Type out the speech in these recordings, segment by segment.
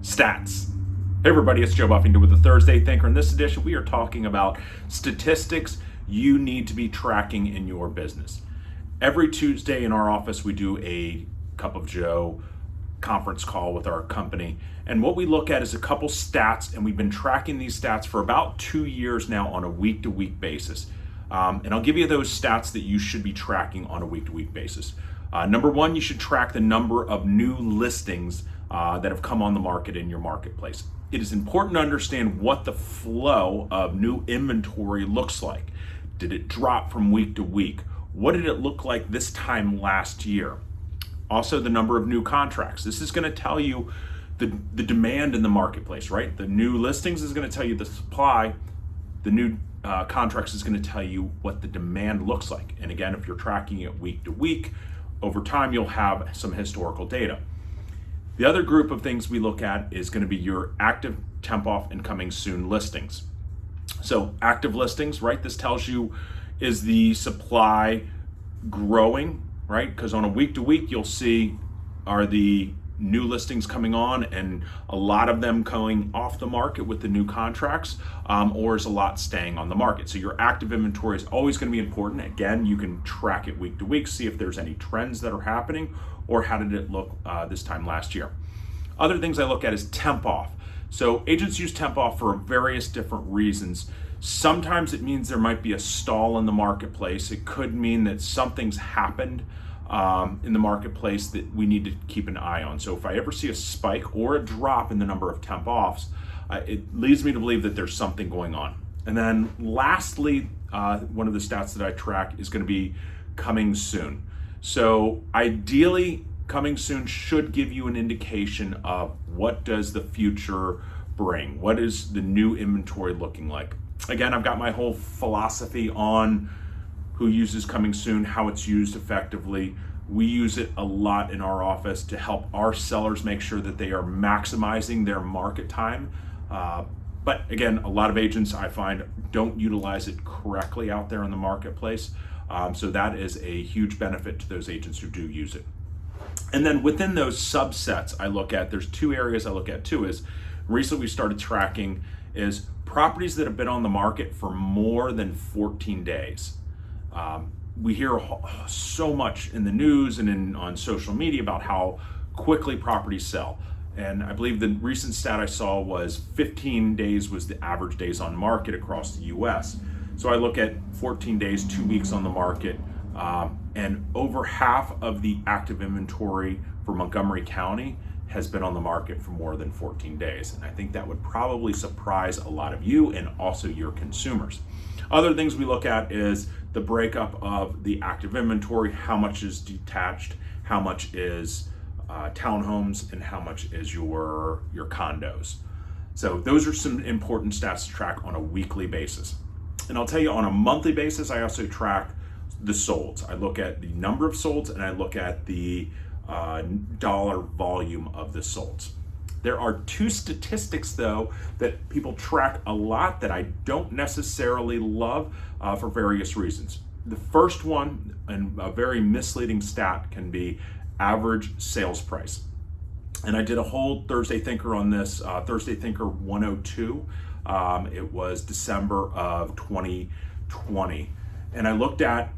stats. Hey everybody, it's Joe Buffington with the Thursday Thinker. In this edition, we are talking about statistics you need to be tracking in your business. Every Tuesday in our office, we do a Cup of Joe conference call with our company. And what we look at is a couple stats, and we've been tracking these stats for about 2 years now on a week-to-week basis. And I'll give you those stats that you should be tracking on a week-to-week basis. Number one, you should track the number of new listings that have come on the market in your marketplace. It is important to understand what the flow of new inventory looks like. Did it drop from week to week? What did it look like this time last year? Also, the number of new contracts. This is going to tell you the demand in the marketplace, right? The new listings is going to tell you the supply. The new contracts is going to tell you what the demand looks like. And again, if you're tracking it week to week, over time you'll have some historical data. The other group of things we look at is going to be your active, temp off, and coming soon listings. So active listings, right? This tells you, is the supply growing, right? Because on a week to week, you'll see, are the new listings coming on and a lot of them going off the market with the new contracts, or is a lot staying on the market? So your active inventory is always going to be important. Again, you can track it week to week, see if there's any trends that are happening or how did it look this time last year. Other things I look at is temp off. So agents use temp off for various different reasons. Sometimes it means there might be a stall in the marketplace. It could mean that something's happened in the marketplace that we need to keep an eye on. So if I ever see a spike or a drop in the number of temp offs, it leads me to believe that there's something going on. And then lastly, one of the stats that I track is going to be coming soon. So ideally, coming soon should give you an indication of what does the future bring? What is the new inventory looking like? Again, I've got my whole philosophy on who uses coming soon, how it's used effectively. We use it a lot in our office to help our sellers make sure that they are maximizing their market time. But again, a lot of agents I find don't utilize it correctly out there in the marketplace. So that is a huge benefit to those agents who do use it. And then within those subsets I look at, there's two areas I look at too. Is recently we started tracking is properties that have been on the market for more than 14 days. We hear so much in the news and on social media about how quickly properties sell. And I believe the recent stat I saw was 15 days was the average days on market across the US. So I look at 14 days, 2 weeks on the market, and over half of the active inventory for Montgomery County has been on the market for more than 14 days. And I think that would probably surprise a lot of you and also your consumers. Other things we look at is the breakup of the active inventory, how much is detached, how much is townhomes, and how much is your condos. So those are some important stats to track on a weekly basis. And I'll tell you, on a monthly basis, I also track the solds. I look at the number of solds and I look at the dollar volume of the solds. There are two statistics though that people track a lot that I don't necessarily love for various reasons. The first one, and a very misleading stat, can be average sales price. And I did a whole Thursday Thinker on this, Thursday Thinker 102. It was December of 2020. And I looked at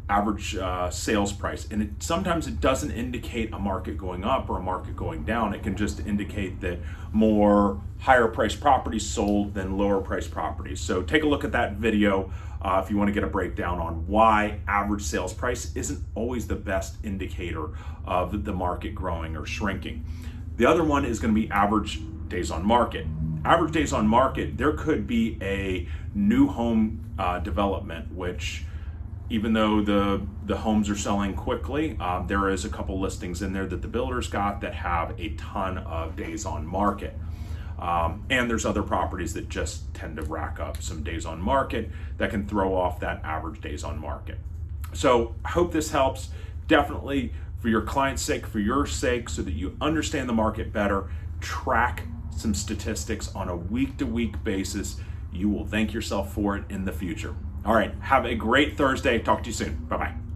average sales price, and sometimes it doesn't indicate a market going up or a market going down. It can just indicate that more higher priced properties sold than lower priced properties. So take a look at that video if you want to get a breakdown on why average sales price isn't always the best indicator of the market growing or shrinking. The other one is going to be average days on market. Average days on market, there could be a new home development, which even though the homes are selling quickly, there is a couple listings in there that the builders got that have a ton of days on market. And there's other properties that just tend to rack up some days on market that can throw off that average days on market. So I hope this helps. Definitely for your client's sake, for your sake, so that you understand the market better, track some statistics on a week-to-week basis. You will thank yourself for it in the future. All right, have a great Thursday. Talk to you soon. Bye-bye.